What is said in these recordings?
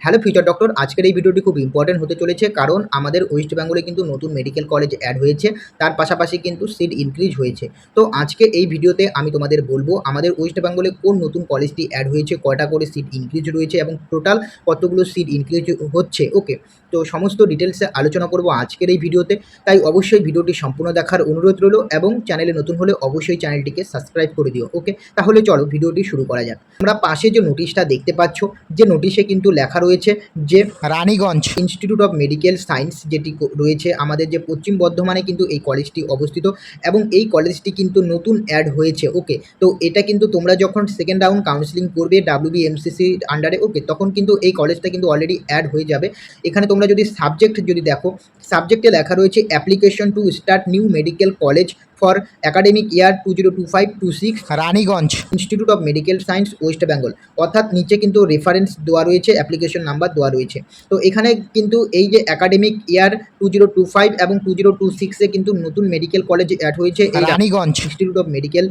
Hello future doctor, আজকের এই ভিডিওটি খুব ইম্পর্টেন্ট হতে চলেছে, কারণ আমাদের ওয়েস্ট বেঙ্গলে কিন্তু নতুন মেডিকেল কলেজ অ্যাড হয়েছে, তার পাশাপাশি কিন্তু সিট ইনক্রিজ হয়েছে। তো আজকে এই ভিডিওতে আমি তোমাদের বলবো আমাদের ওয়েস্ট বেঙ্গলে কোন নতুন কলেজটি অ্যাড হয়েছে, কয়টা করে সিট ইনক্রিজ রয়েছে এবং টোটাল কতগুলো সিট ইনক্রিজ হচ্ছে। ওকে, তো সমস্ত ডিটেলসে আলোচনা করব আজকের এই ভিডিওতে, তাই অবশ্যই ভিডিওটি সম্পূর্ণ দেখার অনুরোধ রইল এবং চ্যানেলে নতুন হলে অবশ্যই চ্যানেলটিকে সাবস্ক্রাইব করে দিও। ওকে, তাহলে চলো ভিডিওটি শুরু করা যাক। আমরা পাশে যে নোটিশটা দেখতে পাচ্ছ, যে নোটিশে কিন্তু লেখা রয়েছে যে Raniganj institute of medical science যেটি রয়েছে আমাদের যে পশ্চিম বর্ধমানে কিন্তু এই কলেজটি অবস্থিত এবং এই কলেজটি কিন্তু নতুন অ্যাড হয়েছে। ওকে, তো এটা কিন্তু তোমরা যখন সেকেন্ড রাউন্ড কাউন্সিলিং করবে WBMCCর আন্ডারে, ওকে, তখন কিন্তু এই কলেজটা কিন্তু অলরেডি অ্যাড হয়ে যাবে। এখানে তোমরা যদি সাবজেক্ট যদি দেখো, সাবজেক্টে লেখা রয়েছে application to start new medical college for academic year 2025-26 Raniganj institute of medical science West Bengal, অর্থাৎ নিচে কিন্তু রেফারেন্স দেওয়া রয়েছে, অ্যাপ্লিকেশন নাম্বার দেওয়া রয়েছে। তো এখানে কিন্তু এই যে একাডেমিক ইয়ার 2025 এবং 2026-এ কিন্তু নতুন মেডিকেল কলেজ অ্যাড হয়েছে এই Raniganj institute of medical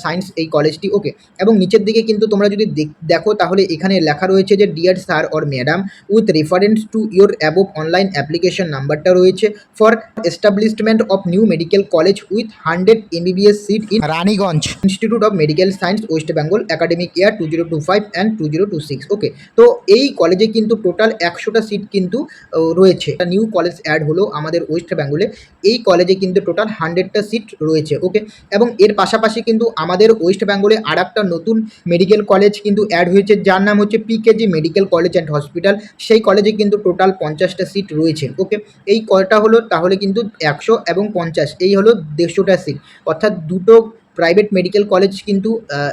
science এই কলেজটি। ওকে, এবং নিচের দিকে কিন্তু তোমরা যদি দেখো তাহলে এখানে লেখা রয়েছে যে dear sir or madam with reference to your above online application নাম্বারটা রয়েছে for establishment of new medical college with 100 MBBS seat in Raniganj institute of medical science West Bengal academic year 2025 and 2026। Okay, তো এই কলেজে কিন্তু টোটাল 100টা সিট কিন্তু রয়েছে। একটা new college add হলো আমাদের ওয়েস্ট বেঙ্গলে, এই কলেজে কিন্তু টোটাল 100টা সিট রয়েছে। ওকে, এবং এর পাশাপাশি কিন্তু আমাদের ওয়েস্ট বেঙ্গলে আর একটা নতুন মেডিকেল কলেজ কিন্তু অ্যাড হয়েছে, যার নাম হচ্ছে PKG medical college and hospital. সেই কলেজে কিন্তু টোটাল 50টা সিট রয়েছে। ওকে, এই কয়টা হলো তাহলে কিন্তু 100 এবং 50 এই হলো 150টা সিট, অর্থাৎ দুটো প্রাইভেট মেডিকেল কলেজ কিন্তু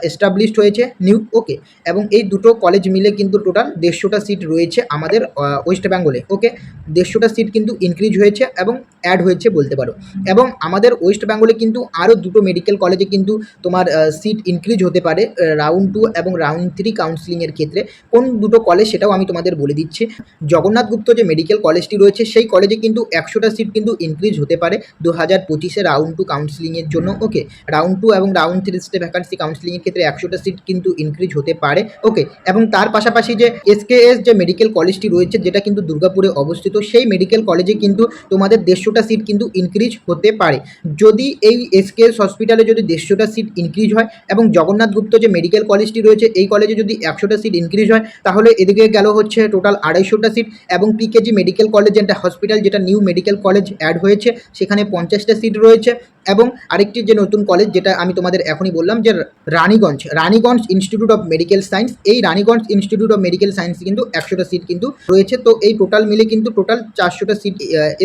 এস্টাবলিশড হয়েছে নিউ। ওকে, এবং এই দুটো কলেজ মিলে কিন্তু টোটাল 150টা সিট রয়েছে আমাদের ওয়েস্ট বেঙ্গলে। ওকে, 150টা সিট কিন্তু ইনক্রিজ হয়েছে এবং অ্যাড হয়েছে বলতে পারো। এবং আমাদের ওয়েস্ট বেঙ্গলে কিন্তু আরও দুটো মেডিকেল কলেজে কিন্তু তোমার সিট ইনক্রিজ হতে পারে রাউন্ড 2 এবং রাউন্ড 3 কাউন্সিলিংয়ের ক্ষেত্রে। কোন দুটো কলেজ সেটাও আমি তোমাদের বলে দিচ্ছি। জগন্নাথ গুপ্ত যে মেডিকেল কলেজটি রয়েছে সেই কলেজে কিন্তু 100টা সিট কিন্তু ইনক্রিজ হতে পারে 2025-এ রাউন্ড 2 কাউন্সিলিংয়ের জন্য। ওকে, রাউন্ড 2 এবং রাউন্ড 3 ভ্যাকান্সি কাউন্সিলিংয়ের ক্ষেত্রে 100টা সিট কিন্তু ইনক্রিজ হতে পারে। ওকে, এবং তার পাশাপাশি যে SKS যে মেডিকেল কলেজটি রয়েছে যেটা কিন্তু দুর্গাপুরে অবস্থিত, সেই মেডিকেল কলেজে কিন্তু তোমাদের 150টা সিট কিন্তু ইনক্রিজ হতে পারে। যদি এই SKS হসপিটালে যদি 150টা সিট ইনক্রিজ হয় এবং জগন্নাথ গুপ্ত যে মেডিকেল কলেজটি রয়েছে এই কলেজে যদি 100টা সিট ইনক্রিজ হয়, তাহলে এদিকে গেল হচ্ছে টোটাল 250টা সিট। এবং PKG মেডিকেল কলেজ যেটা হসপিটাল, যেটা নিউ মেডিকেল কলেজ অ্যাড হয়েছে, সেখানে 50টা সিট রয়েছে। এবং আরেকটি যে নতুন কলেজ যেটা আমি তোমাদের এখনই বললাম যে Raniganj institute of medical science, এই Raniganj institute of medical science কিন্তু 100টা সিট কিন্তু রয়েছে। তো এই টোটাল মিলে কিন্তু টোটাল 400টা সিট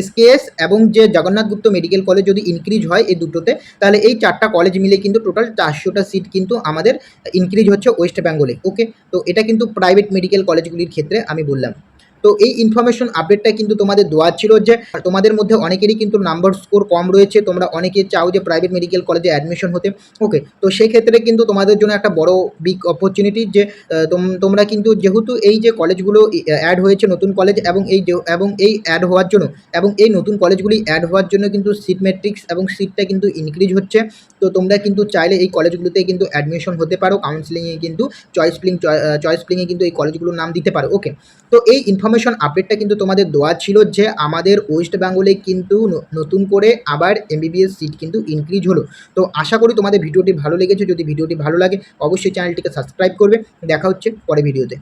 SKS এবং যে জগন্নাথ গুপ্ত মেডিকেল কলেজ যদি ইনক্রিজ হয় এই দুটোতে, তাহলে এই 4টা কলেজ মিলে কিন্তু টোটাল 400টা সিট কিন্তু আমাদের ইনক্রিজ হচ্ছে ওয়েস্ট বেঙ্গলে। ওকে, তো এটা কিন্তু প্রাইভেট মেডিকেল কলেজগুলির ক্ষেত্রে আমি বললাম। তো এই ইনফরমেশন আপডেটটা কিন্তু তোমাদের দেওয়া ছিল যে তোমাদের মধ্যে অনেকেরই কিন্তু নাম্বার স্কোর কম রয়েছে, তোমরা অনেকে চাও যে প্রাইভেট মেডিকেল কলেজে অ্যাডমিশন হতে। ওকে, তো সেই ক্ষেত্রে কিন্তু তোমাদের জন্য একটা বড় বিগ অপরচুনিটি যে তোমরা কিন্তু যেহেতু এই যে কলেজগুলো অ্যাড হয়েছে নতুন কলেজ এবং এই অ্যাড হওয়ার জন্য এবং এই নতুন কলেজগুলি অ্যাড হওয়ার জন্য কিন্তু সিট ম্যাট্রিক্স এবং সিটটা কিন্তু ইনক্রিজ হচ্ছে। তো তোমরা কিন্তু চাইলে এই কলেজগুলোতে কিন্তু অ্যাডমিশন হতে পারো, কাউন্সিলিংয়ে কিন্তু চয়েস ফিলিংয়ে কিন্তু এই কলেজগুলোর নাম দিতে পারো। ওকে, তো এই ইনফরমেশন আপডেটটা কিন্তু তোমাদের দেওয়া ছিল যে আমাদের ওয়েস্ট বেঙ্গলে কিন্তু নতুন করে আবার MBBS সিট কিন্তু ইনক্রিজ হলো। তো আশা করি তোমাদের ভিডিওটি ভালো লেগেছে। যদি ভিডিওটি ভালো লাগে অবশ্যই চ্যানেলটিকে সাবস্ক্রাইব করবে। দেখা হচ্ছে পরে ভিডিওতে।